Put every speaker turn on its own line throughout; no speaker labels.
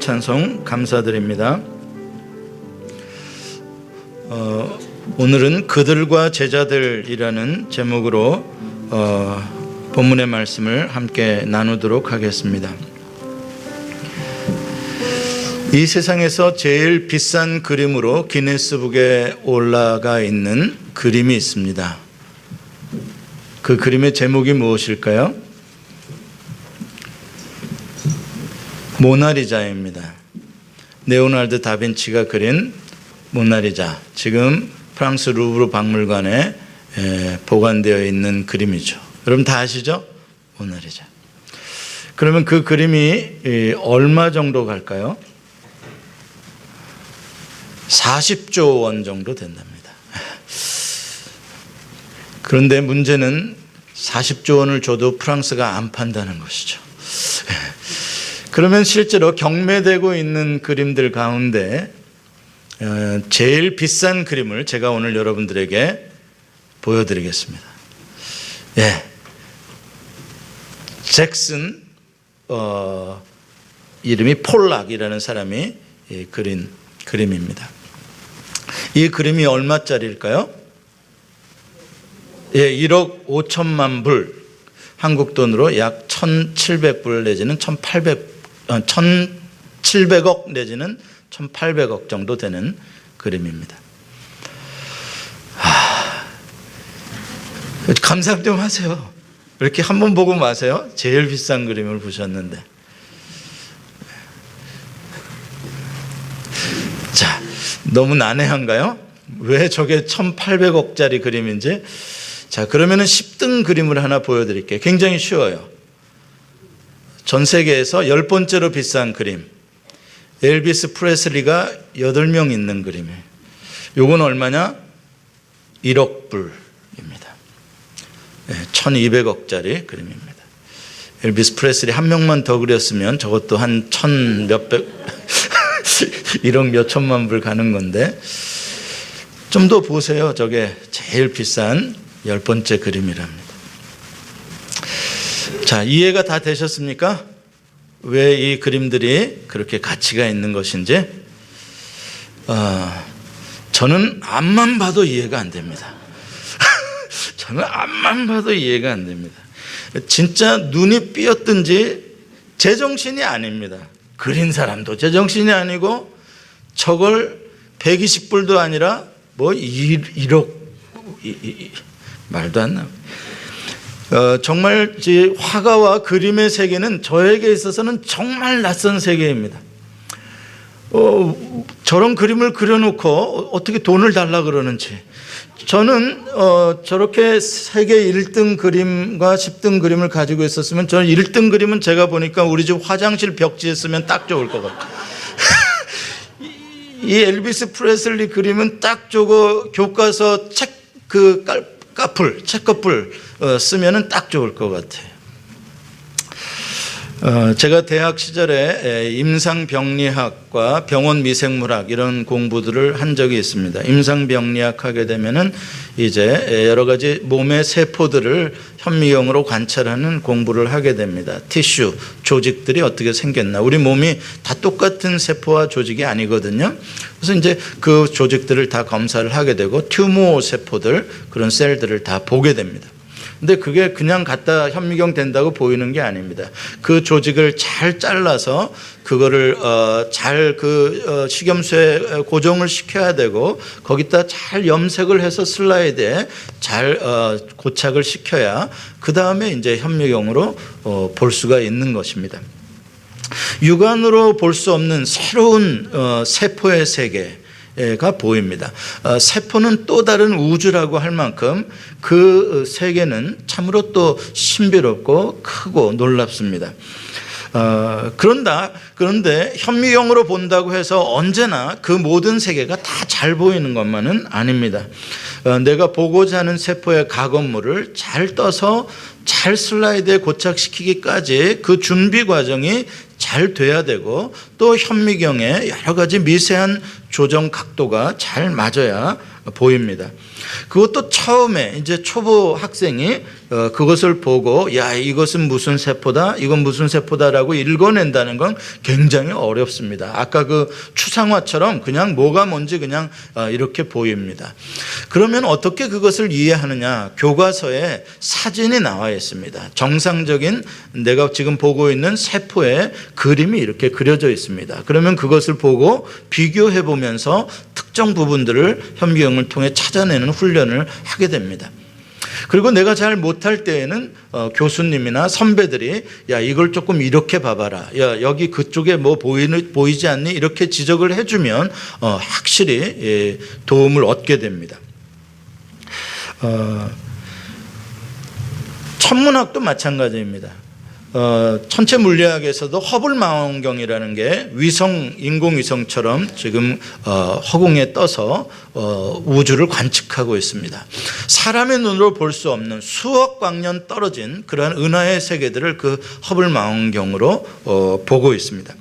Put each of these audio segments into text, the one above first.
찬송 감사드립니다. 오늘은 그들과 제자들이라는 제목으로 본문의 말씀을 함께 나누도록 하겠습니다. 이 세상에서 제일 비싼 그림으로 기네스북에 올라가 있는 그림이 있습니다. 그 그림의 제목이 무엇일까요? 모나리자입니다. 레오나르도 다빈치가 그린 모나리자, 지금 프랑스 루브르 박물관에 보관되어 있는 그림이죠. 여러분 다 아시죠? 모나리자. 그러면 그 그림이 얼마 정도 갈까요? 40조 원 정도 된답니다. 그런데 문제는 40조 원을 줘도 프랑스가 안 판다는 것이죠. 그러면 실제로 경매되고 있는 그림들 가운데 제일 비싼 그림을 제가 오늘 여러분들에게 보여드리겠습니다. 잭슨, 이름이 폴락이라는 사람이 그린 그림입니다. 이 그림이 얼마짜리일까요? 1억 5천만 불, 한국 돈으로 약 1,700불 내지는 1,700억 내지는 1,800억 정도 되는 그림입니다. 감상 좀 하세요. 이렇게 한번 보고 마세요. 제일 비싼 그림을 보셨는데. 자, 너무 난해한가요? 왜 저게 1,800억짜리 그림인지. 자, 그러면은 10등 그림을 하나 보여드릴게요. 굉장히 쉬워요. 전 세계에서 10번째로 비싼 그림, 엘비스 프레슬리가 8명 있는 그림이에요. 요건 얼마냐? 1억 불입니다. 1,200억짜리 그림입니다. 엘비스 프레슬리 한 명만 더 그렸으면 저것도 한 1,몇백 1억 몇천만 불 가는 건데, 좀 더 보세요. 저게 제일 비싼 10번째 그림이랍니다. 자, 이해가 다 되셨습니까? 왜 이 그림들이 그렇게 가치가 있는 것인지. 저는 앞만 봐도 이해가 안 됩니다. 저는 앞만 봐도 이해가 안 됩니다. 진짜 눈이 삐었든지 제정신이 아닙니다. 그린 사람도 제정신이 아니고 저걸 120불도 아니라 뭐 1억 말도 안 나옵니다. 정말 화가와 그림의 세계는 저에게 있어서는 정말 낯선 세계입니다. 저런 그림을 그려놓고 어떻게 돈을 달라 그러는지. 저는 저렇게 세계 1등 그림과 10등 그림을 가지고 있었으면, 저는 1등 그림은 제가 보니까 우리 집 화장실 벽지에 쓰면 딱 좋을 것 같아요. 이 엘비스 프레슬리 그림은 딱 저거 교과서 책 책꺼풀 쓰면은 딱 좋을 것 같아요. 제가 대학 시절에 임상병리학과 병원미생물학 이런 공부들을 한 적이 있습니다. 임상병리학 하게 되면은 이제 여러 가지 몸의 세포들을 현미경으로 관찰하는 공부를 하게 됩니다. 티슈, 조직들이 어떻게 생겼나. 우리 몸이 다 똑같은 세포와 조직이 아니거든요. 그래서 이제 그 조직들을 다 검사를 하게 되고 튜모 세포들, 그런 셀들을 다 보게 됩니다. 근데 그게 그냥 갖다 현미경 된다고 보이는 게 아닙니다. 그 조직을 잘 잘라서 그거를 잘 식염수에 고정을 시켜야 되고, 거기다 잘 염색을 해서 슬라이드에 잘 고착을 시켜야 그 다음에 이제 현미경으로 볼 수가 있는 것입니다. 육안으로 볼 수 없는 새로운 세포의 세계가 보입니다. 세포는 또 다른 우주라고 할 만큼 그 세계는 참으로 또 신비롭고 크고 놀랍습니다. 그런데 현미경으로 본다고 해서 언제나 그 모든 세계가 다 잘 보이는 것만은 아닙니다. 내가 보고자 하는 세포의 가건물을 잘 떠서 잘 슬라이드에 고착시키기까지 그 준비 과정이 잘 돼야 되고, 또 현미경의 여러 가지 미세한 조정 각도가 잘 맞아야 보입니다. 그것도 처음에 이제 초보 학생이 그것을 보고 야, 이것은 무슨 세포다, 이건 무슨 세포다라고 읽어낸다는 건 굉장히 어렵습니다. 아까 그 추상화처럼 그냥 뭐가 뭔지 그냥 이렇게 보입니다. 그러면 어떻게 그것을 이해하느냐? 교과서에 사진이 나와 있습니다. 정상적인 내가 지금 보고 있는 세포의 그림이 이렇게 그려져 있습니다. 그러면 그것을 보고 비교해 보면서 특정 부분들을 현미경을 통해 찾아내는 훈련을 하게 됩니다. 그리고 내가 잘 못할 때에는 교수님이나 선배들이 야, 이걸 조금 이렇게 봐봐라, 야, 여기 그쪽에 뭐 보이지 않니? 이렇게 지적을 해주면 확실히 도움을 얻게 됩니다. 천문학도 마찬가지입니다. 천체 물리학에서도 허블 망원경이라는 게 인공위성처럼 지금 허공에 떠서 우주를 관측하고 있습니다. 사람의 눈으로 볼 수 없는 수억 광년 떨어진 그러한 은하의 세계들을 그 허블 망원경으로 보고 있습니다.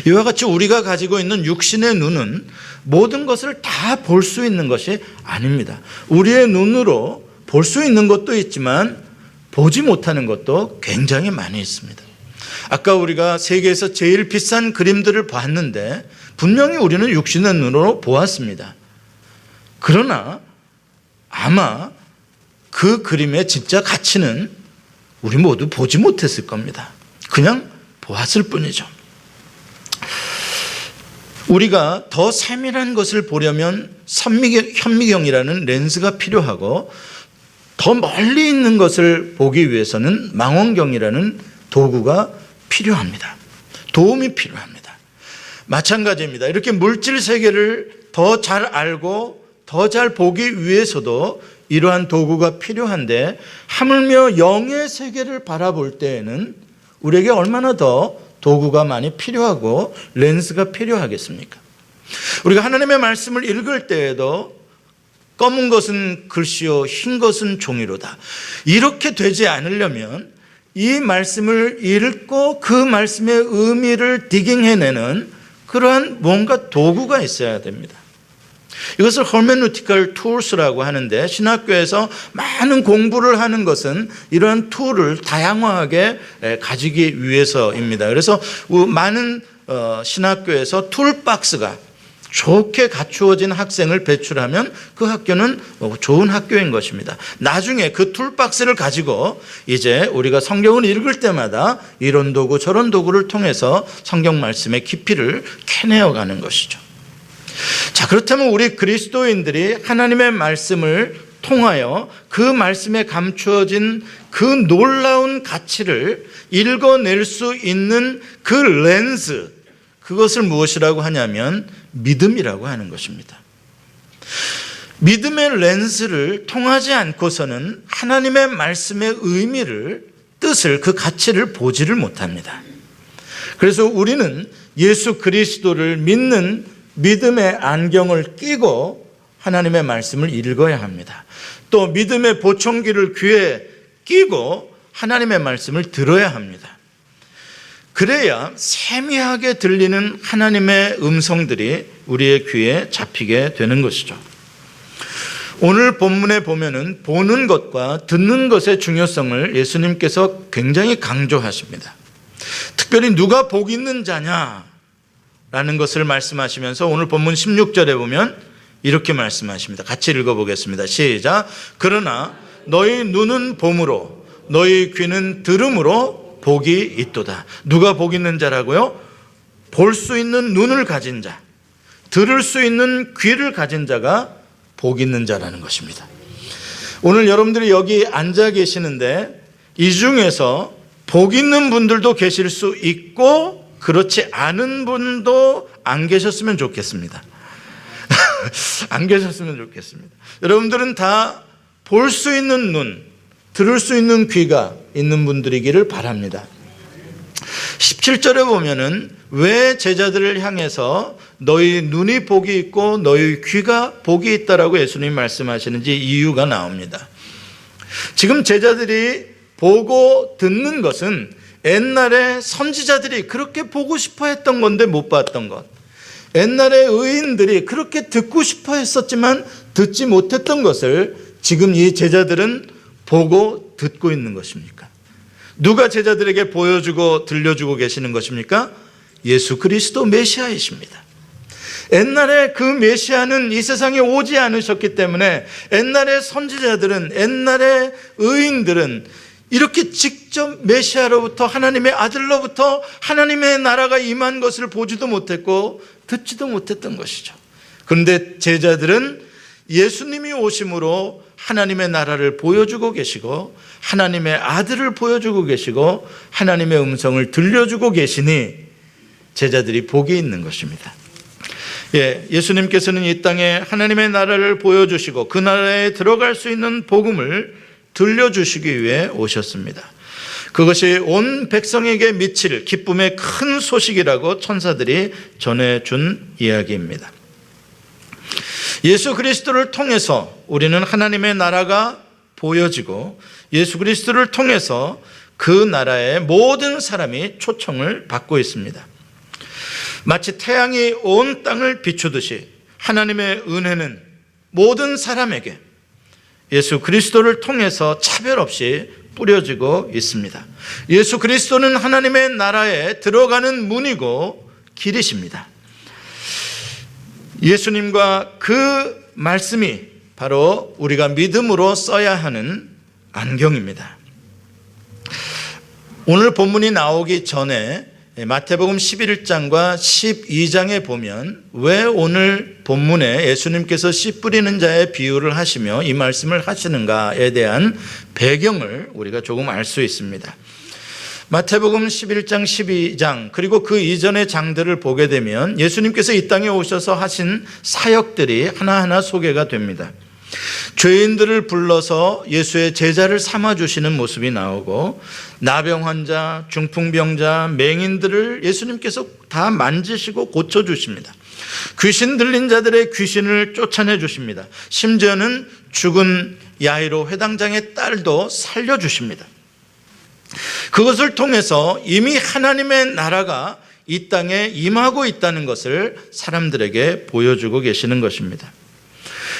이와 같이 우리가 가지고 있는 육신의 눈은 모든 것을 다 볼 수 있는 것이 아닙니다. 우리의 눈으로 볼 수 있는 것도 있지만 보지 못하는 것도 굉장히 많이 있습니다. 아까 우리가 세계에서 제일 비싼 그림들을 봤는데 분명히 우리는 육신의 눈으로 보았습니다. 그러나 아마 그 그림의 진짜 가치는 우리 모두 보지 못했을 겁니다. 그냥 보았을 뿐이죠. 우리가 더 세밀한 것을 보려면 현미경이라는 렌즈가 필요하고 더 멀리 있는 것을 보기 위해서는 망원경이라는 도구가 필요합니다. 도움이 필요합니다. 마찬가지입니다. 이렇게 물질 세계를 더 잘 알고 더 잘 보기 위해서도 이러한 도구가 필요한데 하물며 영의 세계를 바라볼 때에는 우리에게 얼마나 더 도구가 많이 필요하고 렌즈가 필요하겠습니까? 우리가 하나님의 말씀을 읽을 때에도 검은 것은 글씨요 흰 것은 종이로다, 이렇게 되지 않으려면 이 말씀을 읽고 그 말씀의 의미를 디깅해내는 그러한 뭔가 도구가 있어야 됩니다. 이것을 hermeneutical tools라고 하는데 신학교에서 많은 공부를 하는 것은 이러한 툴을 다양하게 가지기 위해서입니다. 그래서 많은 신학교에서 툴박스가 좋게 갖추어진 학생을 배출하면 그 학교는 좋은 학교인 것입니다. 나중에 그 툴박스를 가지고 이제 우리가 성경을 읽을 때마다 이런 도구 저런 도구를 통해서 성경 말씀의 깊이를 캐내어가는 것이죠. 자, 그렇다면 우리 그리스도인들이 하나님의 말씀을 통하여 그 말씀에 감추어진 그 놀라운 가치를 읽어낼 수 있는 그 렌즈, 그것을 무엇이라고 하냐면 믿음이라고 하는 것입니다. 믿음의 렌즈를 통하지 않고서는 하나님의 말씀의 의미를, 뜻을, 그 가치를 보지를 못합니다. 그래서 우리는 예수 그리스도를 믿는 믿음의 안경을 끼고 하나님의 말씀을 읽어야 합니다. 또 믿음의 보청기를 귀에 끼고 하나님의 말씀을 들어야 합니다. 그래야 세미하게 들리는 하나님의 음성들이 우리의 귀에 잡히게 되는 것이죠. 오늘 본문에 보면은 보는 것과 듣는 것의 중요성을 예수님께서 굉장히 강조하십니다. 특별히 누가 복 있는 자냐라는 것을 말씀하시면서 오늘 본문 16절에 보면 이렇게 말씀하십니다. 같이 읽어보겠습니다. 시작. 그러나 너희 눈은 봄으로 너희 귀는 들음으로 복이 있도다. 누가 복 있는 자라고요? 볼 수 있는 눈을 가진 자, 들을 수 있는 귀를 가진 자가 복 있는 자라는 것입니다. 오늘 여러분들이 여기 앉아 계시는데 이 중에서 복 있는 분들도 계실 수 있고 그렇지 않은 분도 안 계셨으면 좋겠습니다. 안 계셨으면 좋겠습니다. 여러분들은 다 볼 수 있는 눈, 들을 수 있는 귀가 있는 분들이기를 바랍니다. 17절에 보면은 왜 제자들을 향해서 너희 눈이 복이 있고 너희 귀가 복이 있다라고 예수님이 말씀하시는지 이유가 나옵니다. 지금 제자들이 보고 듣는 것은 옛날에 선지자들이 그렇게 보고 싶어 했던 건데 못 봤던 것, 옛날에 의인들이 그렇게 듣고 싶어 했었지만 듣지 못했던 것을 지금 이 제자들은 보고 듣고 있는 것입니까? 누가 제자들에게 보여주고 들려주고 계시는 것입니까? 예수 그리스도 메시아이십니다. 옛날에 그 메시아는 이 세상에 오지 않으셨기 때문에 옛날에 선지자들은, 옛날에 의인들은 이렇게 직접 메시아로부터, 하나님의 아들로부터 하나님의 나라가 임한 것을 보지도 못했고 듣지도 못했던 것이죠. 그런데 제자들은 예수님이 오심으로 하나님의 나라를 보여주고 계시고 하나님의 아들을 보여주고 계시고 하나님의 음성을 들려주고 계시니 제자들이 복이 있는 것입니다. 예수님께서는 이 땅에 하나님의 나라를 보여주시고 그 나라에 들어갈 수 있는 복음을 들려주시기 위해 오셨습니다. 그것이 온 백성에게 미칠 기쁨의 큰 소식이라고 천사들이 전해준 이야기입니다. 예수 그리스도를 통해서 우리는 하나님의 나라가 보여지고 예수 그리스도를 통해서 그 나라의 모든 사람이 초청을 받고 있습니다. 마치 태양이 온 땅을 비추듯이 하나님의 은혜는 모든 사람에게 예수 그리스도를 통해서 차별 없이 뿌려지고 있습니다. 예수 그리스도는 하나님의 나라에 들어가는 문이고 길이십니다. 예수님과 그 말씀이 바로 우리가 믿음으로 써야 하는 안경입니다. 오늘 본문이 나오기 전에 마태복음 11장과 12장에 보면 왜 오늘 본문에 예수님께서 씨 뿌리는 자의 비유를 하시며 이 말씀을 하시는가에 대한 배경을 우리가 조금 알 수 있습니다. 마태복음 11장, 12장 그리고 그 이전의 장들을 보게 되면 예수님께서 이 땅에 오셔서 하신 사역들이 하나하나 소개가 됩니다. 죄인들을 불러서 예수의 제자를 삼아주시는 모습이 나오고 나병 환자, 중풍병자, 맹인들을 예수님께서 다 만지시고 고쳐주십니다. 귀신 들린 자들의 귀신을 쫓아내 주십니다. 심지어는 죽은 야이로 회당장의 딸도 살려주십니다. 그것을 통해서 이미 하나님의 나라가 이 땅에 임하고 있다는 것을 사람들에게 보여주고 계시는 것입니다.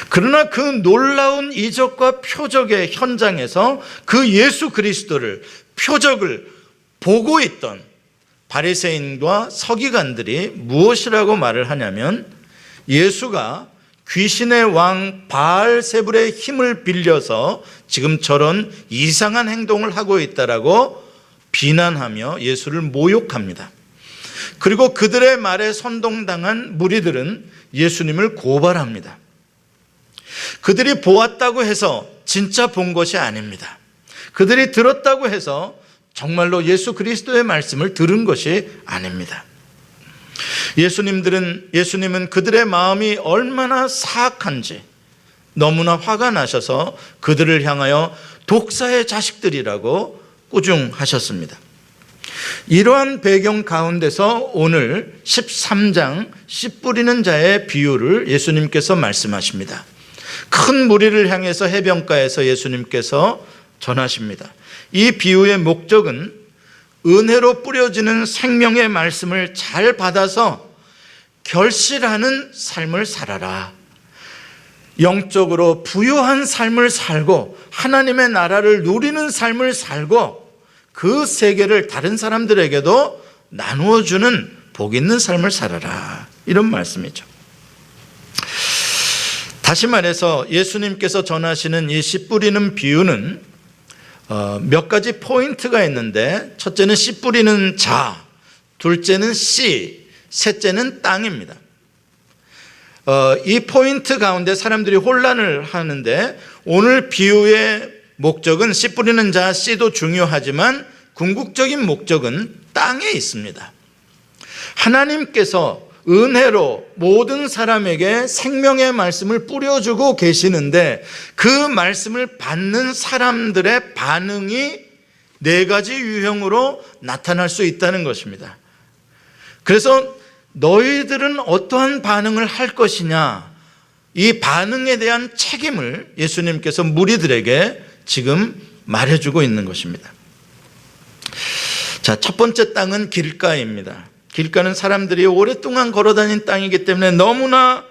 그러나 그 놀라운 이적과 표적의 현장에서 그 예수 그리스도를, 표적을 보고 있던 바리새인과 서기관들이 무엇이라고 말을 하냐면 예수가 귀신의 왕 바알세불의 힘을 빌려서 지금 저런 이상한 행동을 하고 있다라고 비난하며 예수를 모욕합니다. 그리고 그들의 말에 선동당한 무리들은 예수님을 고발합니다. 그들이 보았다고 해서 진짜 본 것이 아닙니다. 그들이 들었다고 해서 정말로 예수 그리스도의 말씀을 들은 것이 아닙니다. 예수님은 그들의 마음이 얼마나 사악한지 너무나 화가 나셔서 그들을 향하여 독사의 자식들이라고 꾸중하셨습니다. 이러한 배경 가운데서 오늘 13장 씨 뿌리는 자의 비유를 예수님께서 말씀하십니다. 큰 무리를 향해서 해변가에서 예수님께서 전하십니다. 이 비유의 목적은 은혜로 뿌려지는 생명의 말씀을 잘 받아서 결실하는 삶을 살아라. 영적으로 부유한 삶을 살고 하나님의 나라를 누리는 삶을 살고 그 세계를 다른 사람들에게도 나누어주는 복 있는 삶을 살아라. 이런 말씀이죠. 다시 말해서 예수님께서 전하시는 이 씨 뿌리는 비유는 몇 가지 포인트가 있는데 첫째는 씨 뿌리는 자, 둘째는 씨, 셋째는 땅입니다. 이 포인트 가운데 사람들이 혼란을 하는데 오늘 비유의 목적은 씨 뿌리는 자, 씨도 중요하지만 궁극적인 목적은 땅에 있습니다. 하나님께서 은혜로 모든 사람에게 생명의 말씀을 뿌려주고 계시는데 그 말씀을 받는 사람들의 반응이 네 가지 유형으로 나타날 수 있다는 것입니다. 그래서 너희들은 어떠한 반응을 할 것이냐, 이 반응에 대한 책임을 예수님께서 무리들에게 지금 말해주고 있는 것입니다. 자, 첫 번째 땅은 길가입니다. 길가는 사람들이 오랫동안 걸어다닌 땅이기 때문에 너무나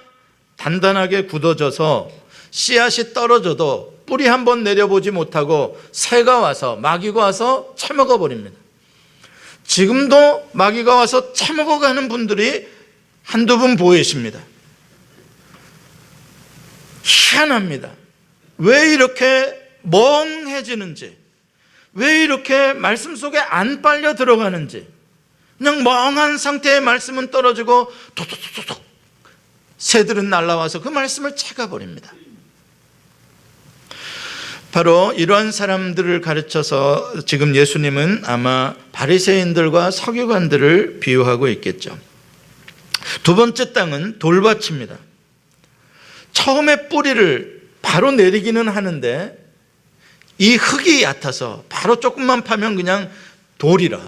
단단하게 굳어져서 씨앗이 떨어져도 뿌리 한번 내려보지 못하고 새가 와서, 마귀가 와서 채먹어 버립니다. 지금도 마귀가 와서 채먹어 가는 분들이 한두 분 보이십니다. 희한합니다. 왜 이렇게 멍해지는지, 왜 이렇게 말씀 속에 안 빨려 들어가는지, 그냥 멍한 상태의 말씀은 떨어지고 톡톡톡톡 새들은 날아와서 그 말씀을 채가버립니다. 바로 이러한 사람들을 가르쳐서 지금 예수님은 아마 바리새인들과 서기관들을 비유하고 있겠죠. 두 번째 땅은 돌밭입니다. 처음에 뿌리를 바로 내리기는 하는데 이 흙이 얕아서, 바로 조금만 파면 그냥 돌이라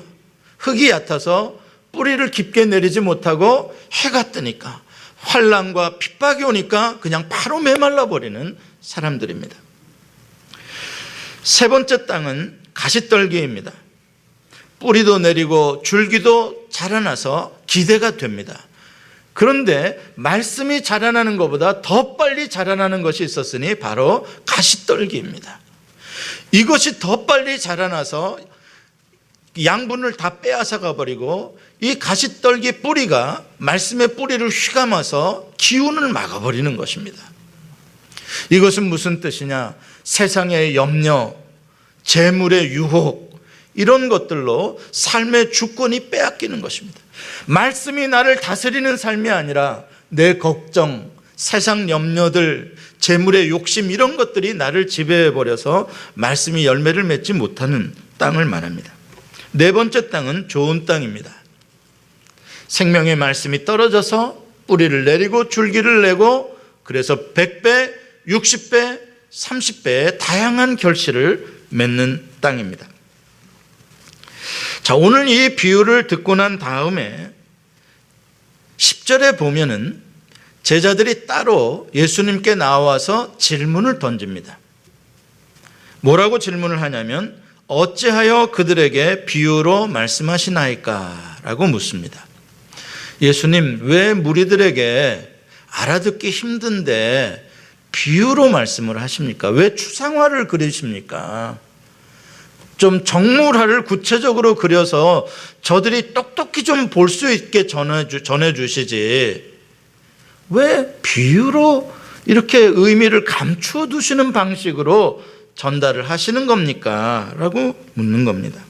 흙이 얕아서 뿌리를 깊게 내리지 못하고 해가 뜨니까, 환난과 핍박이 오니까 그냥 바로 메말라 버리는 사람들입니다. 세 번째 땅은 가시떨기입니다. 뿌리도 내리고 줄기도 자라나서 기대가 됩니다. 그런데 말씀이 자라나는 것보다 더 빨리 자라나는 것이 있었으니 바로 가시떨기입니다. 이것이 더 빨리 자라나서 양분을 다 빼앗아 가버리고 이 가시떨기 뿌리가 말씀의 뿌리를 휘감아서 기운을 막아버리는 것입니다. 이것은 무슨 뜻이냐? 세상의 염려, 재물의 유혹, 이런 것들로 삶의 주권이 빼앗기는 것입니다. 말씀이 나를 다스리는 삶이 아니라 내 걱정, 세상 염려들, 재물의 욕심, 이런 것들이 나를 지배해버려서 말씀이 열매를 맺지 못하는 땅을 말합니다. 네 번째 땅은 좋은 땅입니다. 생명의 말씀이 떨어져서 뿌리를 내리고 줄기를 내고, 그래서 100배, 60배, 30배의 다양한 결실을 맺는 땅입니다. 자, 오늘 이 비유를 듣고 난 다음에 10절에 보면은 제자들이 따로 예수님께 나와서 질문을 던집니다. 뭐라고 질문을 하냐면, 어찌하여 그들에게 비유로 말씀하시나이까? 라고 묻습니다. 예수님, 왜 무리들에게 알아듣기 힘든데 비유로 말씀을 하십니까? 왜 추상화를 그리십니까? 좀 정물화를 구체적으로 그려서 저들이 똑똑히 좀 볼 수 있게 전해주시지, 왜 비유로 이렇게 의미를 감추어 두시는 방식으로 전달을 하시는 겁니까? 라고 묻는 겁니다.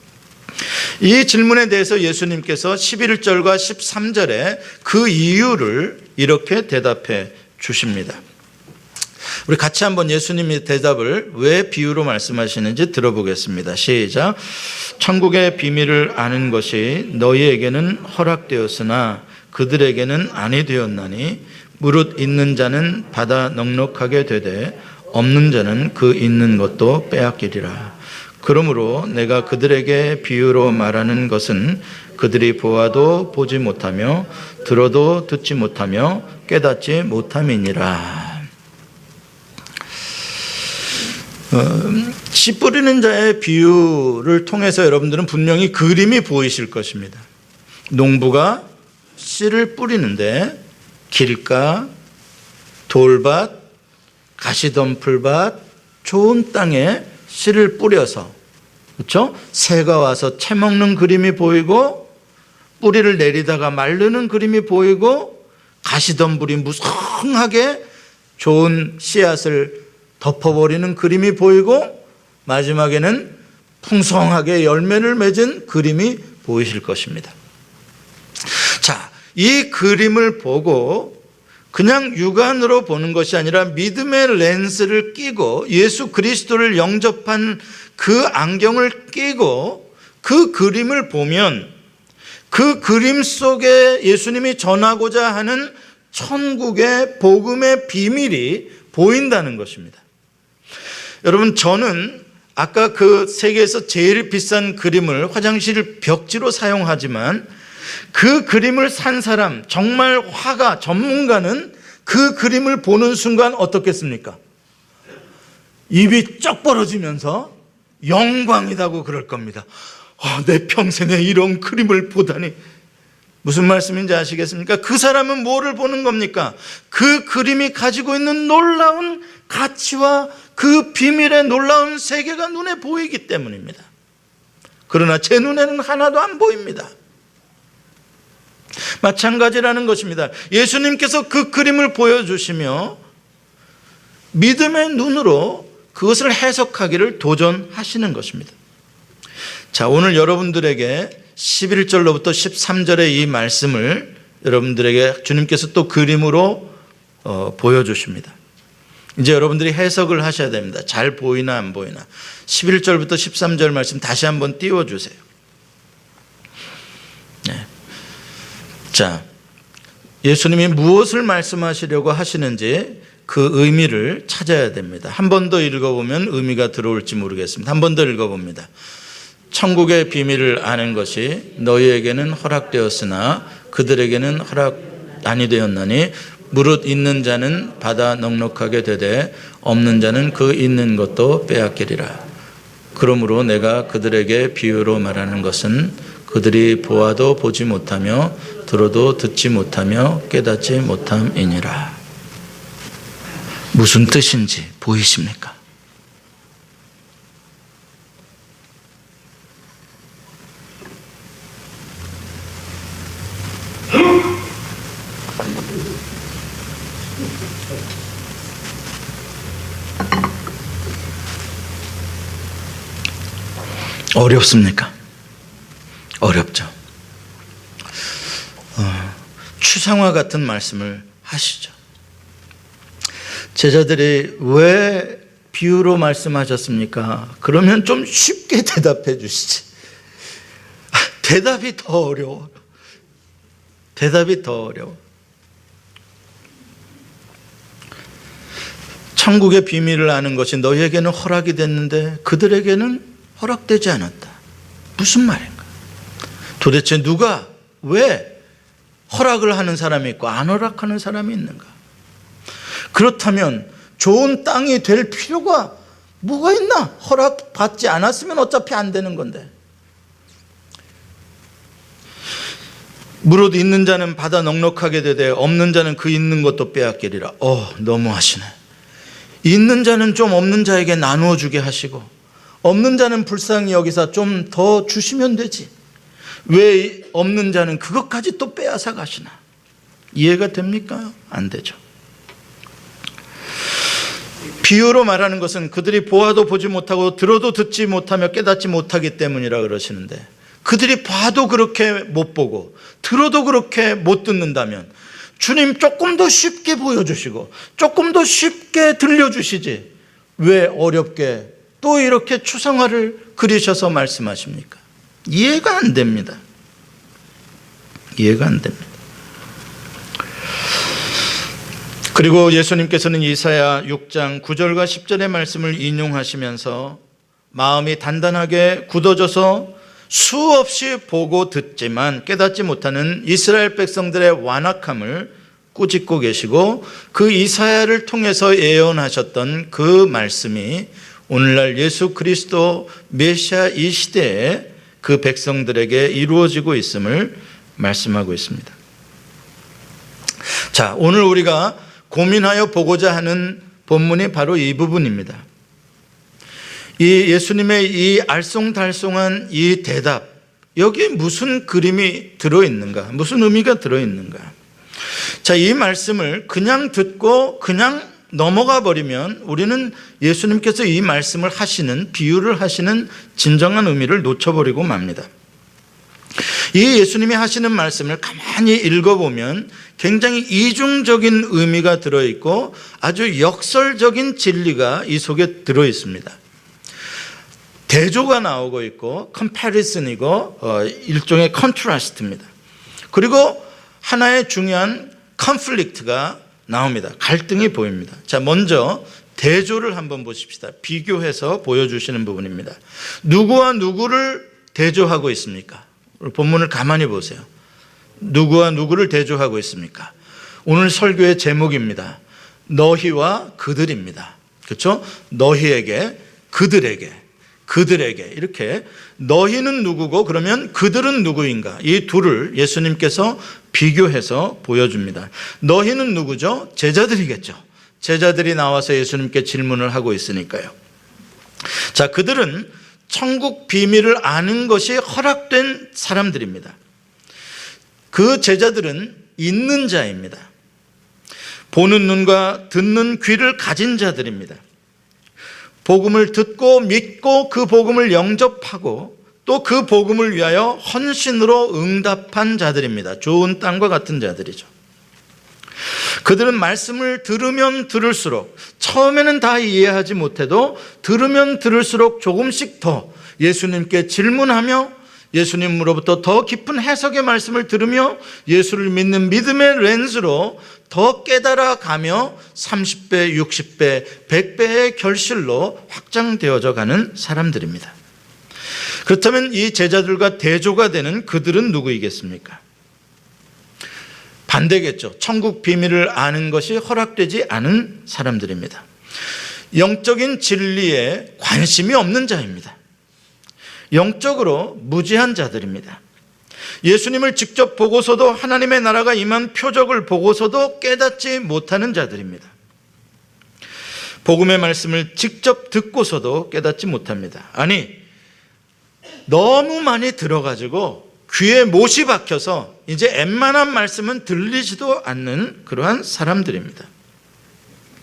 이 질문에 대해서 예수님께서 11절과 13절에 그 이유를 이렇게 대답해 주십니다. 우리 같이 한번 예수님의 대답을 왜 비유로 말씀하시는지 들어보겠습니다. 시작. 천국의 비밀을 아는 것이 너희에게는 허락되었으나 그들에게는 아니 되었나니, 무릇 있는 자는 받아 넉넉하게 되되 없는 자는 그 있는 것도 빼앗기리라. 그러므로 내가 그들에게 비유로 말하는 것은 그들이 보아도 보지 못하며 들어도 듣지 못하며 깨닫지 못함이니라. 씨 뿌리는 자의 비유를 통해서 여러분들은 분명히 그림이 보이실 것입니다. 농부가 씨를 뿌리는데 길가, 돌밭, 가시덤불밭, 좋은 땅에 씨를 뿌려서, 그렇죠? 새가 와서 채먹는 그림이 보이고, 뿌리를 내리다가 마르는 그림이 보이고, 가시덤불이 무성하게 좋은 씨앗을 덮어버리는 그림이 보이고, 마지막에는 풍성하게 열매를 맺은 그림이 보이실 것입니다. 자, 이 그림을 보고 그냥 육안으로 보는 것이 아니라 믿음의 렌즈를 끼고 예수 그리스도를 영접한 그 안경을 끼고 그 그림을 보면 그 그림 속에 예수님이 전하고자 하는 천국의 복음의 비밀이 보인다는 것입니다. 여러분, 저는 아까 그 세계에서 제일 비싼 그림을 화장실 벽지로 사용하지만 그 그림을 산 사람, 정말 화가 전문가는 그 그림을 보는 순간 어떻겠습니까? 입이 쩍 벌어지면서 영광이라고 그럴 겁니다. 내 평생에 이런 그림을 보다니. 무슨 말씀인지 아시겠습니까? 그 사람은 뭐를 보는 겁니까? 그 그림이 가지고 있는 놀라운 가치와 그 비밀의 놀라운 세계가 눈에 보이기 때문입니다. 그러나 제 눈에는 하나도 안 보입니다. 마찬가지라는 것입니다. 예수님께서 그 그림을 보여주시며 믿음의 눈으로 그것을 해석하기를 도전하시는 것입니다. 자, 오늘 여러분들에게 11절로부터 13절의 이 말씀을 여러분들에게 주님께서 또 그림으로 보여주십니다. 이제 여러분들이 해석을 하셔야 됩니다. 잘 보이나 안 보이나. 11절부터 13절 말씀 다시 한번 띄워주세요. 네. 자, 예수님이 무엇을 말씀하시려고 하시는지 그 의미를 찾아야 됩니다. 한 번 더 읽어보면 의미가 들어올지 모르겠습니다. 한 번 더 읽어봅니다. 천국의 비밀을 아는 것이 너희에게는 허락되었으나 그들에게는 허락 아니 되었나니 무릇 있는 자는 받아 넉넉하게 되되 없는 자는 그 있는 것도 빼앗기리라. 그러므로 내가 그들에게 비유로 말하는 것은 그들이 보아도 보지 못하며 들어도 듣지 못하며 깨닫지 못함이니라. 무슨 뜻인지 보이십니까? 어렵습니까? 어렵죠. 추상화 같은 말씀을 하시죠. 제자들이 왜 비유로 말씀하셨습니까? 그러면 좀 쉽게 대답해 주시지. 대답이 더 어려워. 대답이 더 어려워. 천국의 비밀을 아는 것이 너희에게는 허락이 됐는데 그들에게는 허락되지 않았다. 무슨 말인가? 도대체 누가 왜 허락을 하는 사람이 있고 안 허락하는 사람이 있는가? 그렇다면 좋은 땅이 될 필요가 뭐가 있나? 허락받지 않았으면 어차피 안 되는 건데. 무릇 있는 자는 받아 넉넉하게 되되 없는 자는 그 있는 것도 빼앗기리라. 너무하시네. 있는 자는 좀 없는 자에게 나누어 주게 하시고 없는 자는 불쌍히 여기서 좀 더 주시면 되지. 왜 없는 자는 그것까지 또 빼앗아 가시나? 이해가 됩니까? 안 되죠. 비유로 말하는 것은 그들이 보아도 보지 못하고 들어도 듣지 못하며 깨닫지 못하기 때문이라 그러시는데, 그들이 봐도 그렇게 못 보고 들어도 그렇게 못 듣는다면 주님 조금 더 쉽게 보여주시고 조금 더 쉽게 들려주시지 왜 어렵게 또 이렇게 추상화를 그리셔서 말씀하십니까? 이해가 안 됩니다. 이해가 안 됩니다. 그리고 예수님께서는 이사야 6장 9절과 10절의 말씀을 인용하시면서 마음이 단단하게 굳어져서 수없이 보고 듣지만 깨닫지 못하는 이스라엘 백성들의 완악함을 꾸짖고 계시고, 그 이사야를 통해서 예언하셨던 그 말씀이 오늘날 예수 그리스도 메시아 이 시대에 그 백성들에게 이루어지고 있음을 말씀하고 있습니다. 자, 오늘 우리가 고민하여 보고자 하는 본문이 바로 이 부분입니다. 이 예수님의 이 알쏭달쏭한 이 대답, 여기에 무슨 그림이 들어있는가? 무슨 의미가 들어있는가? 자, 이 말씀을 그냥 듣고 그냥 넘어가 버리면 우리는 예수님께서 이 말씀을 하시는, 비유를 하시는 진정한 의미를 놓쳐버리고 맙니다. 이 예수님이 하시는 말씀을 가만히 읽어보면 굉장히 이중적인 의미가 들어있고 아주 역설적인 진리가 이 속에 들어있습니다. 대조가 나오고 있고 컴패리슨이고 일종의 컨트라스트입니다. 그리고 하나의 중요한 컨플릭트가 나옵니다. 갈등이 보입니다. 자, 먼저 대조를 한번 보십시다. 비교해서 보여주시는 부분입니다. 누구와 누구를 대조하고 있습니까? 본문을 가만히 보세요. 누구와 누구를 대조하고 있습니까? 오늘 설교의 제목입니다. 너희와 그들입니다. 그렇죠? 너희에게, 그들에게. 그들에게, 이렇게 너희는 누구고 그러면 그들은 누구인가, 이 둘을 예수님께서 비교해서 보여줍니다. 너희는 누구죠? 제자들이겠죠. 제자들이 나와서 예수님께 질문을 하고 있으니까요. 자, 그들은 천국 비밀을 아는 것이 허락된 사람들입니다. 그 제자들은 있는 자입니다. 보는 눈과 듣는 귀를 가진 자들입니다. 복음을 듣고 믿고 그 복음을 영접하고 또 그 복음을 위하여 헌신으로 응답한 자들입니다. 좋은 땅과 같은 자들이죠. 그들은 말씀을 들으면 들을수록, 처음에는 다 이해하지 못해도 들으면 들을수록 조금씩 더 예수님께 질문하며 예수님으로부터 더 깊은 해석의 말씀을 들으며 예수를 믿는 믿음의 렌즈로 더 깨달아가며 30배, 60배, 100배의 결실로 확장되어져 가는 사람들입니다. 그렇다면 이 제자들과 대조가 되는 그들은 누구이겠습니까? 반대겠죠. 천국 비밀을 아는 것이 허락되지 않은 사람들입니다. 영적인 진리에 관심이 없는 자입니다. 영적으로 무지한 자들입니다. 예수님을 직접 보고서도 하나님의 나라가 임한 표적을 보고서도 깨닫지 못하는 자들입니다. 복음의 말씀을 직접 듣고서도 깨닫지 못합니다. 아니, 너무 많이 들어가지고 귀에 못이 박혀서 이제 웬만한 말씀은 들리지도 않는 그러한 사람들입니다.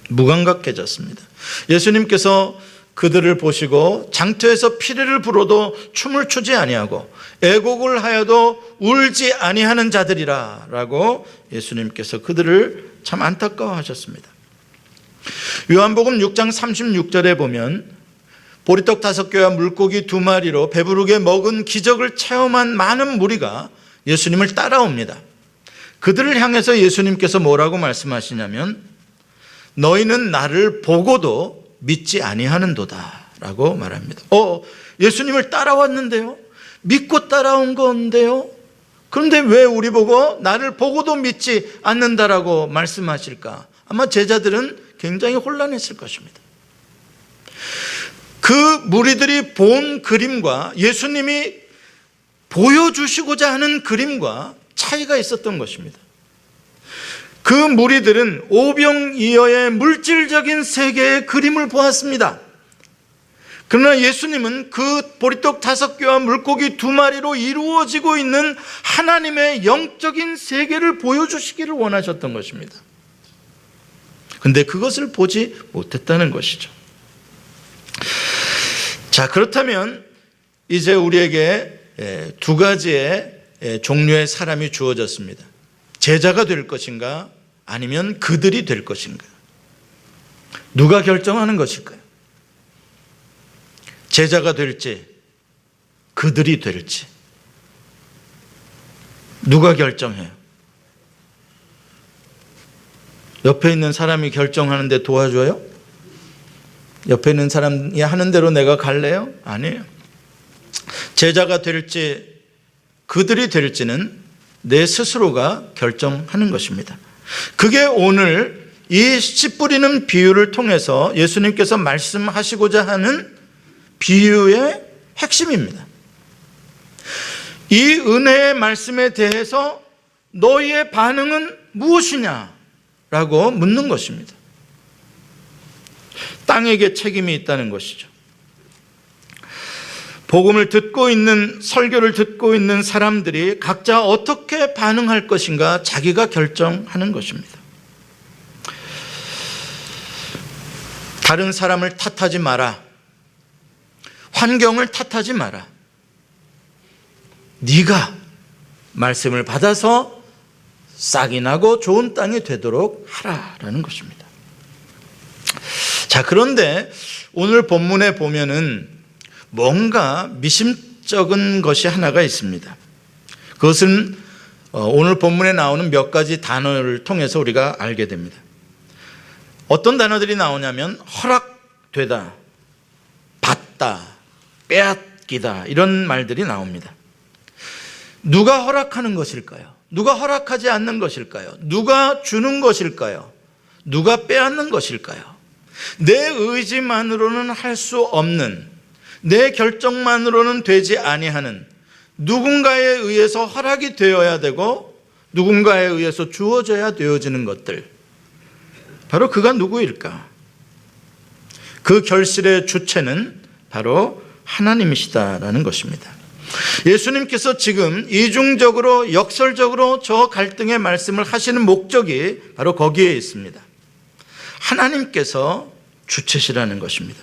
무감각해졌습니다. 예수님께서 그들을 보시고 장터에서 피리를 불어도 춤을 추지 아니하고 애곡을 하여도 울지 아니하는 자들이라 라고 예수님께서 그들을 참 안타까워하셨습니다. 요한복음 6장 36절에 보면 보리떡 5개와 물고기 2마리로 배부르게 먹은 기적을 체험한 많은 무리가 예수님을 따라옵니다. 그들을 향해서 예수님께서 뭐라고 말씀하시냐면 너희는 나를 보고도 믿지 아니하는도다 라고 말합니다. 예수님을 따라왔는데요, 믿고 따라온 건데요, 그런데 왜 우리 보고 나를 보고도 믿지 않는다라고 말씀하실까? 아마 제자들은 굉장히 혼란했을 것입니다. 그 무리들이 본 그림과 예수님이 보여주시고자 하는 그림과 차이가 있었던 것입니다. 그 무리들은 오병이어의 물질적인 세계의 그림을 보았습니다. 그러나 예수님은 그 보리떡 5개와 물고기 2마리로 이루어지고 있는 하나님의 영적인 세계를 보여주시기를 원하셨던 것입니다. 그런데 그것을 보지 못했다는 것이죠. 자, 그렇다면 이제 우리에게 2가지의 종류의 사람이 주어졌습니다. 제자가 될 것인가 아니면 그들이 될 것인가? 누가 결정하는 것일까요? 제자가 될지 그들이 될지 누가 결정해요? 옆에 있는 사람이 결정하는데 도와줘요? 옆에 있는 사람이 하는 대로 내가 갈래요? 아니에요. 제자가 될지 그들이 될지는 내 스스로가 결정하는 것입니다. 그게 오늘 이 씨 뿌리는 비유를 통해서 예수님께서 말씀하시고자 하는 비유의 핵심입니다. 이 은혜의 말씀에 대해서 너희의 반응은 무엇이냐라고 묻는 것입니다. 땅에게 책임이 있다는 것이죠. 복음을 듣고 있는, 설교를 듣고 있는 사람들이 각자 어떻게 반응할 것인가 자기가 결정하는 것입니다. 다른 사람을 탓하지 마라. 환경을 탓하지 마라. 네가 말씀을 받아서 싹이 나고 좋은 땅이 되도록 하라라는 것입니다. 자, 그런데 오늘 본문에 보면은 뭔가 미심쩍은 것이 하나가 있습니다. 그것은 오늘 본문에 나오는 몇 가지 단어를 통해서 우리가 알게 됩니다. 어떤 단어들이 나오냐면 허락되다, 받다, 빼앗기다, 이런 말들이 나옵니다. 누가 허락하는 것일까요? 누가 허락하지 않는 것일까요? 누가 주는 것일까요? 누가 빼앗는 것일까요? 내 의지만으로는 할 수 없는, 내 결정만으로는 되지 아니하는 누군가에 의해서 허락이 되어야 되고 누군가에 의해서 주어져야 되어지는 것들, 바로 그가 누구일까? 그 결실의 주체는 바로 하나님이시다라는 것입니다. 예수님께서 지금 이중적으로 역설적으로 저 갈등의 말씀을 하시는 목적이 바로 거기에 있습니다. 하나님께서 주체시라는 것입니다.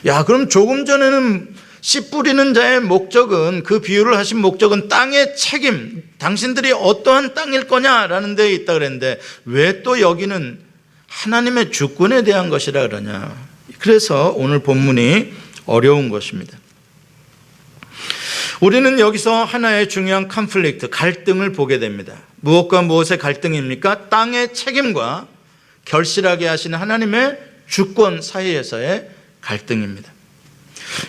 야, 그럼 조금 전에는 씨 뿌리는 자의 목적은, 그 비유를 하신 목적은 땅의 책임, 당신들이 어떠한 땅일 거냐라는 데에 있다 그랬는데 왜 또 여기는 하나님의 주권에 대한 것이라 그러냐. 그래서 오늘 본문이 어려운 것입니다. 우리는 여기서 하나의 중요한 컨플릭트, 갈등을 보게 됩니다. 무엇과 무엇의 갈등입니까? 땅의 책임과 결실하게 하시는 하나님의 주권 사이에서의 갈등입니다.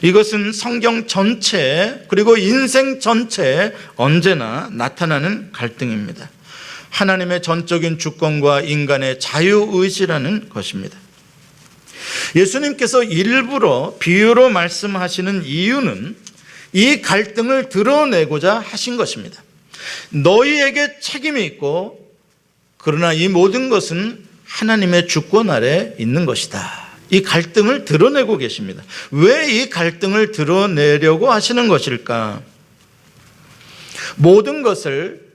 이것은 성경 전체 그리고 인생 전체에 언제나 나타나는 갈등입니다. 하나님의 전적인 주권과 인간의 자유의지라는 것입니다. 예수님께서 일부러 비유로 말씀하시는 이유는 이 갈등을 드러내고자 하신 것입니다. 너희에게 책임이 있고 그러나 이 모든 것은 하나님의 주권 아래 있는 것이다. 이 갈등을 드러내고 계십니다. 왜 이 갈등을 드러내려고 하시는 것일까? 모든 것을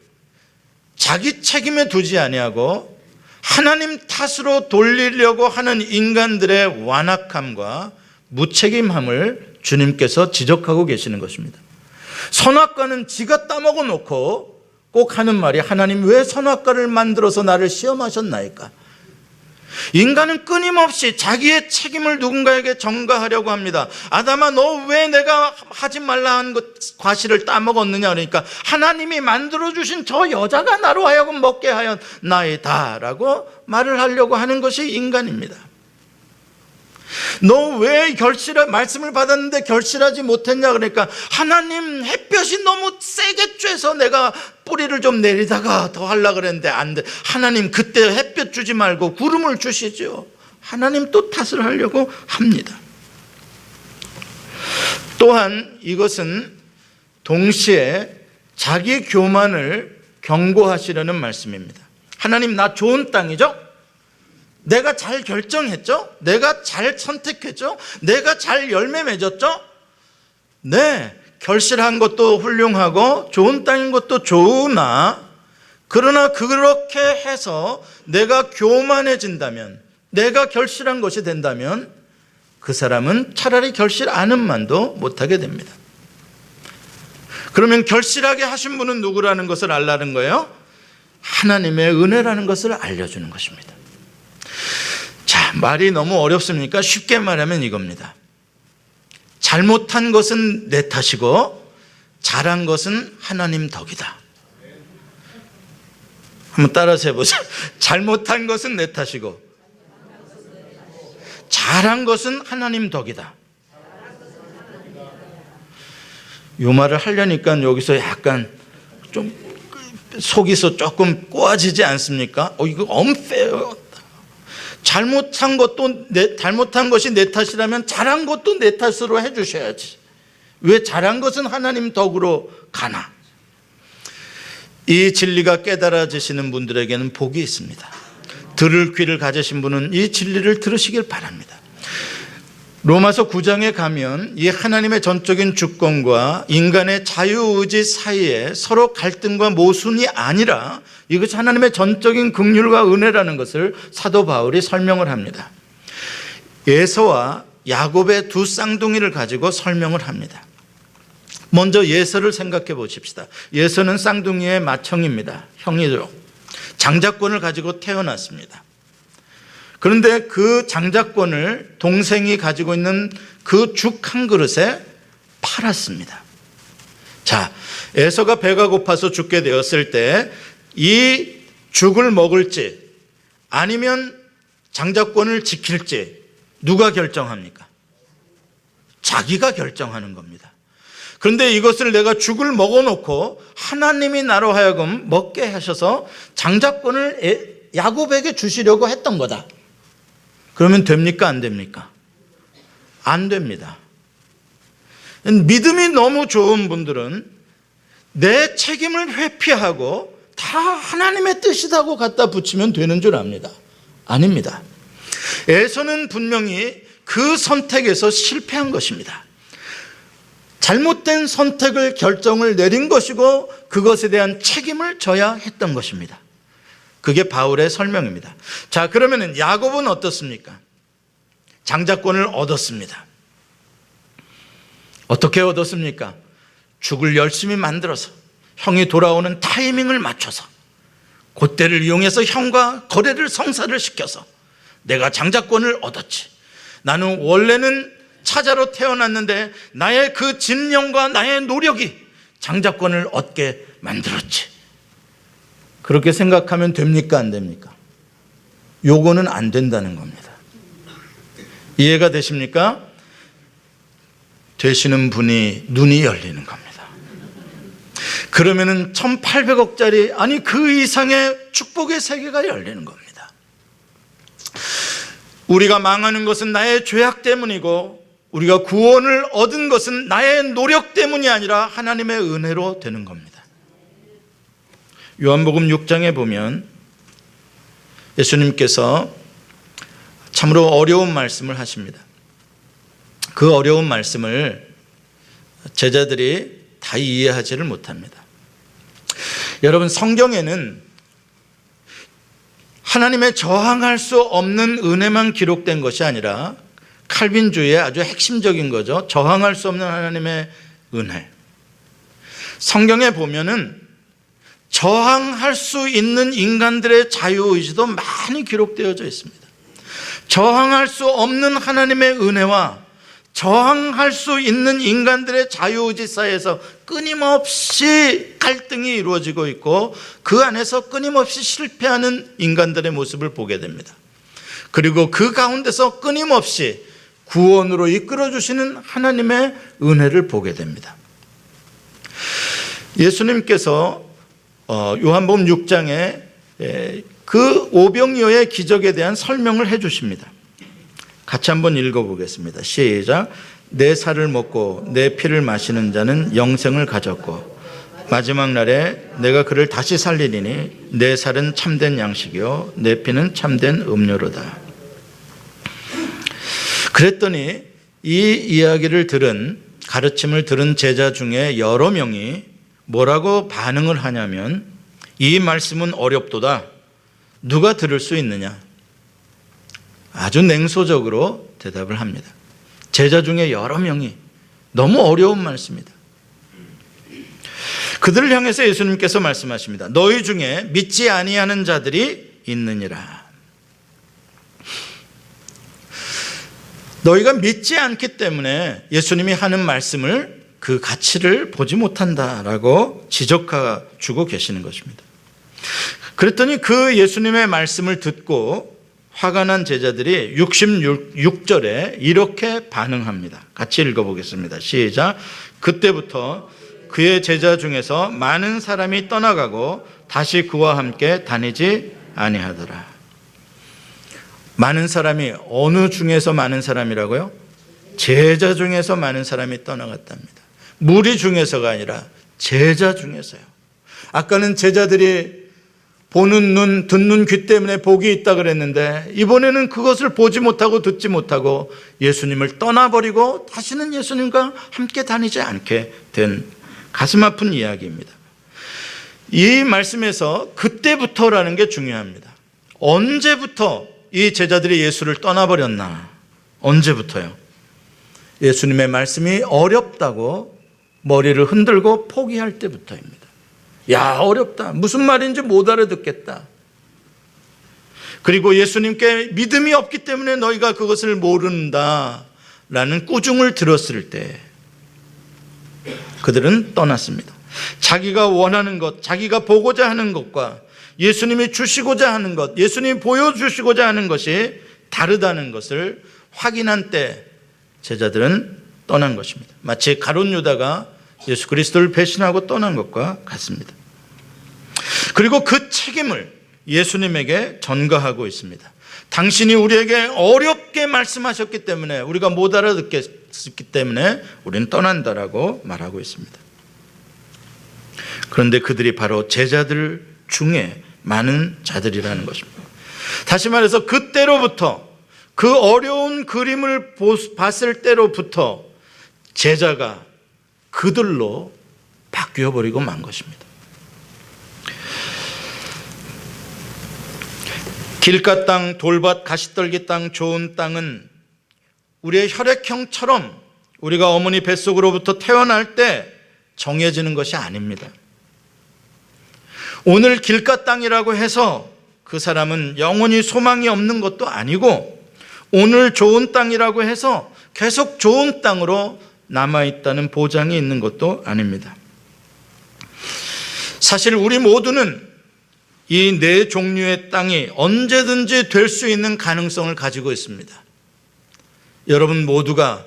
자기 책임에 두지 아니하고 하나님 탓으로 돌리려고 하는 인간들의 완악함과 무책임함을 주님께서 지적하고 계시는 것입니다. 선악과는 지가 따먹어 놓고 꼭 하는 말이, 하나님 왜 선악과를 만들어서 나를 시험하셨나이까? 인간은 끊임없이 자기의 책임을 누군가에게 전가하려고 합니다. 아담아, 너 왜 내가 하지 말라 한 과실을 따먹었느냐? 그러니까 하나님이 만들어주신 저 여자가 나로 하여금 먹게 하였나이다 라고 말을 하려고 하는 것이 인간입니다. 너 왜 말씀을 받았는데 결실하지 못했냐? 그러니까 하나님 햇볕이 너무 세게 쬐서 내가 뿌리를 좀 내리다가 더 하려고 그랬는데 안 돼. 하나님 그때 햇볕 주지 말고 구름을 주시죠. 하나님 또 탓을 하려고 합니다. 또한 이것은 동시에 자기 교만을 경고하시려는 말씀입니다. 하나님, 나 좋은 땅이죠? 내가 잘 결정했죠? 내가 잘 선택했죠? 내가 잘 열매 맺었죠? 네, 결실한 것도 훌륭하고 좋은 땅인 것도 좋으나, 그러나 그렇게 해서 내가 교만해진다면, 내가 결실한 것이 된다면 그 사람은 차라리 결실 안 한만도 못하게 됩니다. 그러면 결실하게 하신 분은 누구라는 것을 알라는 거예요? 하나님의 은혜라는 것을 알려주는 것입니다. 자, 말이 너무 어렵습니까? 쉽게 말하면 이겁니다. 잘못한 것은 내 탓이고 잘한 것은 하나님 덕이다. 한번 따라서 해보세요. 잘못한 것은 내 탓이고 잘한 것은 하나님 덕이다. 이 말을 하려니까 여기서 약간 좀 속이서 조금 꼬아지지 않습니까? 이거 unfair. 잘못한 것이 내 탓이라면 잘한 것도 내 탓으로 해주셔야지. 왜 잘한 것은 하나님 덕으로 가나? 이 진리가 깨달아지시는 분들에게는 복이 있습니다. 들을 귀를 가지신 분은 이 진리를 들으시길 바랍니다. 로마서 9장에 가면 이 하나님의 전적인 주권과 인간의 자유의지 사이에 서로 갈등과 모순이 아니라 이것이 하나님의 전적인 긍휼과 은혜라는 것을 사도 바울이 설명을 합니다. 에서와 야곱의 두 쌍둥이를 가지고 설명을 합니다. 먼저 에서를 생각해 보십시다. 에서는 쌍둥이의 맏형입니다. 형이죠. 장자권을 가지고 태어났습니다. 그런데 그 장자권을 동생이 가지고 있는 그 죽 한 그릇에 팔았습니다. 자, 에서가 배가 고파서 죽게 되었을 때 이 죽을 먹을지 아니면 장자권을 지킬지 누가 결정합니까? 자기가 결정하는 겁니다. 그런데 이것을 내가 죽을 먹어놓고 하나님이 나로 하여금 먹게 하셔서 장자권을 야곱에게 주시려고 했던 거다. 그러면 됩니까? 안 됩니까? 안 됩니다. 믿음이 너무 좋은 분들은 내 책임을 회피하고 다 하나님의 뜻이라고 갖다 붙이면 되는 줄 압니다. 아닙니다. 에서는 분명히 그 선택에서 실패한 것입니다. 잘못된 선택을 결정을 내린 것이고 그것에 대한 책임을 져야 했던 것입니다. 그게 바울의 설명입니다. 자, 그러면은 야곱은 어떻습니까? 장자권을 얻었습니다. 어떻게 얻었습니까? 죽을 열심히 만들어서 형이 돌아오는 타이밍을 맞춰서 그때를 이용해서 형과 거래를 성사를 시켜서 내가 장자권을 얻었지. 나는 원래는 차자로 태어났는데 나의 그 진영과 나의 노력이 장자권을 얻게 만들었지. 그렇게 생각하면 됩니까? 안 됩니까? 요거는 안 된다는 겁니다. 이해가 되십니까? 되시는 분이 눈이 열리는 겁니다. 그러면은 1800억짜리 아니 그 이상의 축복의 세계가 열리는 겁니다. 우리가 망하는 것은 나의 죄악 때문이고 우리가 구원을 얻은 것은 나의 노력 때문이 아니라 하나님의 은혜로 되는 겁니다. 요한복음 6장에 보면 예수님께서 참으로 어려운 말씀을 하십니다. 그 어려운 말씀을 제자들이 다 이해하지를 못합니다. 여러분, 성경에는 하나님의 저항할 수 없는 은혜만 기록된 것이 아니라 칼빈주의의 아주 핵심적인 거죠. 저항할 수 없는 하나님의 은혜. 성경에 보면은 저항할 수 있는 인간들의 자유의지도 많이 기록되어져 있습니다. 저항할 수 없는 하나님의 은혜와 저항할 수 있는 인간들의 자유의지 사이에서 끊임없이 갈등이 이루어지고 있고 그 안에서 끊임없이 실패하는 인간들의 모습을 보게 됩니다. 그리고 그 가운데서 끊임없이 구원으로 이끌어주시는 하나님의 은혜를 보게 됩니다. 예수님께서 요한복음 6장에 그 오병이어의 기적에 대한 설명을 해 주십니다. 같이 한번 읽어보겠습니다. 시작. 내 살을 먹고 내 피를 마시는 자는 영생을 가졌고 마지막 날에 내가 그를 다시 살리리니 내 살은 참된 양식이요 내 피는 참된 음료로다. 그랬더니 이 이야기를 들은 가르침을 들은 제자 중에 여러 명이 뭐라고 반응을 하냐면 이 말씀은 어렵도다. 누가 들을 수 있느냐? 아주 냉소적으로 대답을 합니다. 제자 중에 여러 명이 너무 어려운 말씀이다. 그들을 향해서 예수님께서 말씀하십니다. 너희 중에 믿지 아니하는 자들이 있느니라. 너희가 믿지 않기 때문에 예수님이 하는 말씀을 그 가치를 보지 못한다라고 지적해 주고 계시는 것입니다. 그랬더니 그 예수님의 말씀을 듣고 화가 난 제자들이 66절에 이렇게 반응합니다. 같이 읽어보겠습니다. 시작. 그때부터 그의 제자 중에서 많은 사람이 떠나가고 다시 그와 함께 다니지 아니하더라. 많은 사람이 어느 중에서 많은 사람이라고요? 제자 중에서 많은 사람이 떠나갔답니다. 무리 중에서가 아니라 제자 중에서요. 아까는 제자들이 보는 눈, 듣는 귀 때문에 복이 있다 그랬는데 이번에는 그것을 보지 못하고 듣지 못하고 예수님을 떠나버리고 다시는 예수님과 함께 다니지 않게 된 가슴 아픈 이야기입니다. 이 말씀에서 그때부터라는 게 중요합니다. 언제부터 이 제자들이 예수를 떠나버렸나? 언제부터요? 예수님의 말씀이 어렵다고 머리를 흔들고 포기할 때부터입니다. 야, 어렵다. 무슨 말인지 못 알아듣겠다. 그리고 예수님께 믿음이 없기 때문에 너희가 그것을 모른다라는 꾸중을 들었을 때 그들은 떠났습니다. 자기가 원하는 것, 자기가 보고자 하는 것과 예수님이 주시고자 하는 것, 예수님이 보여주시고자 하는 것이 다르다는 것을 확인한 때 제자들은 떠난 것입니다. 마치 가룟 유다가 예수 그리스도를 배신하고 떠난 것과 같습니다. 그리고 그 책임을 예수님에게 전가하고 있습니다. 당신이 우리에게 어렵게 말씀하셨기 때문에 우리가 못 알아듣겠습니다. 있기 때문에 우리는 떠난다라고 말하고 있습니다. 그런데 그들이 바로 제자들 중에 많은 자들이라는 것입니다. 다시 말해서 그때로부터, 그 어려운 그림을 봤을 때로부터 제자가 그들로 바뀌어 버리고 만 것입니다. 길가 땅, 돌밭, 가시떨기 땅, 좋은 땅은 우리의 혈액형처럼 우리가 어머니 뱃속으로부터 태어날 때 정해지는 것이 아닙니다. 오늘 길가 땅이라고 해서 그 사람은 영원히 소망이 없는 것도 아니고, 오늘 좋은 땅이라고 해서 계속 좋은 땅으로 남아있다는 보장이 있는 것도 아닙니다. 사실 우리 모두는 이 네 종류의 땅이 언제든지 될 수 있는 가능성을 가지고 있습니다. 여러분 모두가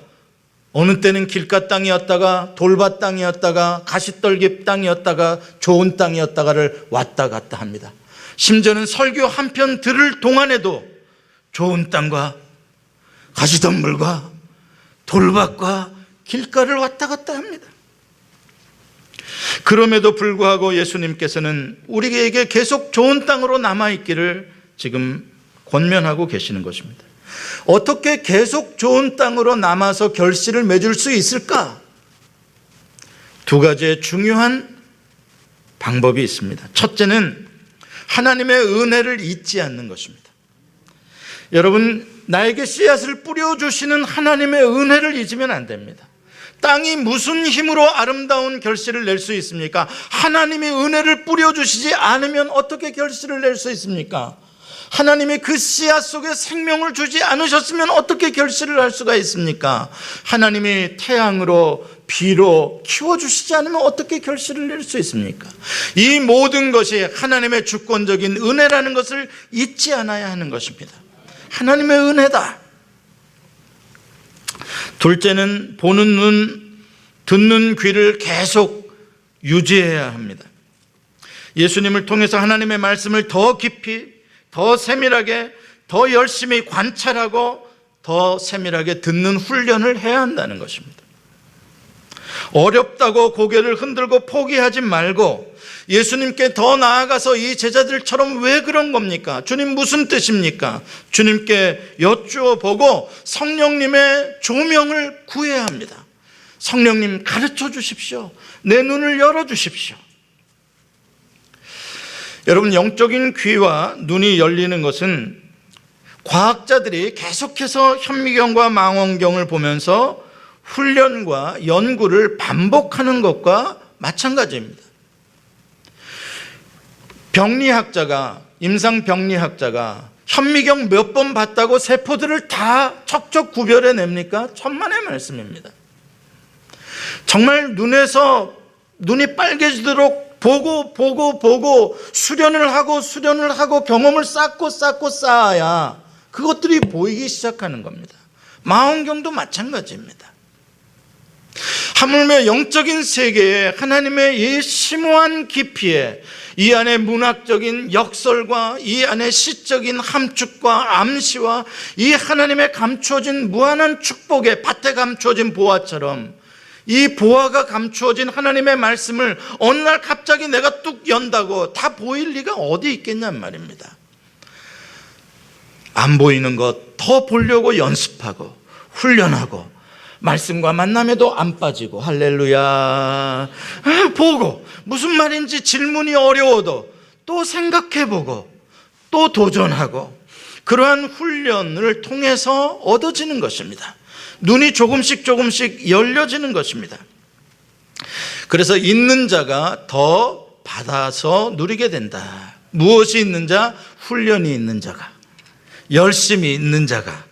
어느 때는 길가 땅이었다가 돌밭 땅이었다가 가시떨기 땅이었다가 좋은 땅이었다가를 왔다 갔다 합니다. 심지어는 설교 한 편 들을 동안에도 좋은 땅과 가시덤불과 돌밭과 길가를 왔다 갔다 합니다. 그럼에도 불구하고 예수님께서는 우리에게 계속 좋은 땅으로 남아있기를 지금 권면하고 계시는 것입니다. 어떻게 계속 좋은 땅으로 남아서 결실을 맺을 수 있을까? 두 가지의 중요한 방법이 있습니다. 첫째는 하나님의 은혜를 잊지 않는 것입니다. 여러분, 나에게 씨앗을 뿌려주시는 하나님의 은혜를 잊으면 안 됩니다. 땅이 무슨 힘으로 아름다운 결실을 낼 수 있습니까? 하나님이 은혜를 뿌려주시지 않으면 어떻게 결실을 낼 수 있습니까? 하나님이 그 씨앗 속에 생명을 주지 않으셨으면 어떻게 결실을 할 수가 있습니까? 하나님이 태양으로 비로 키워주시지 않으면 어떻게 결실을 낼 수 있습니까? 이 모든 것이 하나님의 주권적인 은혜라는 것을 잊지 않아야 하는 것입니다. 하나님의 은혜다. 둘째는 보는 눈, 듣는 귀를 계속 유지해야 합니다. 예수님을 통해서 하나님의 말씀을 더 깊이, 더 세밀하게, 더 열심히 관찰하고 더 세밀하게 듣는 훈련을 해야 한다는 것입니다. 어렵다고 고개를 흔들고 포기하지 말고 예수님께 더 나아가서 이 제자들처럼 왜 그런 겁니까? 주님 무슨 뜻입니까? 주님께 여쭈어 보고 성령님의 조명을 구해야 합니다. 성령님 가르쳐 주십시오. 내 눈을 열어 주십시오. 여러분, 영적인 귀와 눈이 열리는 것은 과학자들이 계속해서 현미경과 망원경을 보면서 훈련과 연구를 반복하는 것과 마찬가지입니다. 병리학자가, 임상병리학자가 현미경 몇 번 봤다고 세포들을 다 척척 구별해 냅니까? 천만의 말씀입니다. 정말 눈이 빨개지도록 보고 수련을 하고 경험을 쌓고 쌓아야 그것들이 보이기 시작하는 겁니다. 망원경도 마찬가지입니다. 하물며 영적인 세계에 하나님의 이 심오한 깊이에 이 안에 문학적인 역설과 이 안에 시적인 함축과 암시와 이 하나님의 감추어진 무한한 축복에 밭에 감추어진 보화처럼 이 보화가 감추어진 하나님의 말씀을 어느 날 갑자기 내가 뚝 연다고 다 보일 리가 어디 있겠냔 말입니다. 안 보이는 것 더 보려고 연습하고 훈련하고 말씀과 만남에도 안 빠지고 할렐루야 보고 무슨 말인지 질문이 어려워도 또 생각해보고 또 도전하고 그러한 훈련을 통해서 얻어지는 것입니다. 눈이 조금씩 열려지는 것입니다. 그래서 있는 자가 더 받아서 누리게 된다. 무엇이 있는 자? 훈련이 있는 자가, 열심히 있는 자가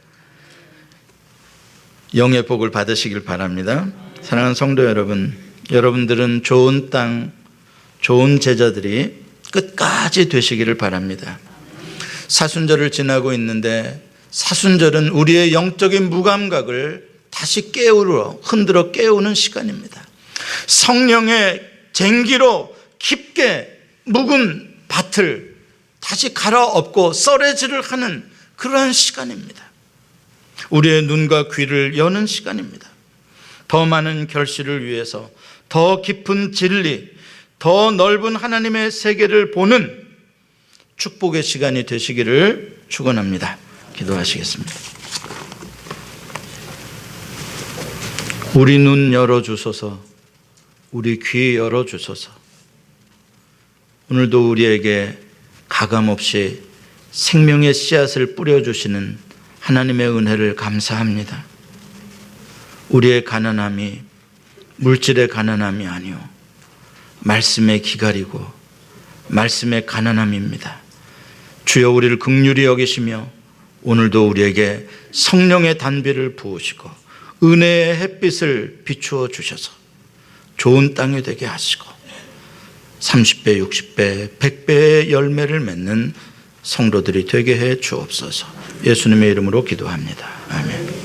영의 복을 받으시길 바랍니다. 사랑하는 성도 여러분, 여러분들은 좋은 땅, 좋은 제자들이 끝까지 되시기를 바랍니다. 사순절을 지나고 있는데 사순절은 우리의 영적인 무감각을 다시 흔들어 깨우는 시간입니다. 성령의 쟁기로 깊게 묵은 밭을 다시 갈아엎고 썰어지를 하는 그러한 시간입니다. 우리의 눈과 귀를 여는 시간입니다. 더 많은 결실을 위해서 더 깊은 진리, 더 넓은 하나님의 세계를 보는 축복의 시간이 되시기를 축원합니다. 기도하시겠습니다. 우리 눈 열어주소서, 우리 귀 열어주소서. 오늘도 우리에게 가감없이 생명의 씨앗을 뿌려주시는 하나님의 은혜를 감사합니다. 우리의 가난함이 물질의 가난함이 아니오 말씀에 기다리고 말씀의 가난함입니다. 주여 우리를 긍휼히 여기시며 오늘도 우리에게 성령의 단비를 부으시고 은혜의 햇빛을 비추어 주셔서 좋은 땅이 되게 하시고 30배, 60배, 100배의 열매를 맺는 성도들이 되게 해 주옵소서. 예수님의 이름으로 기도합니다. 아멘.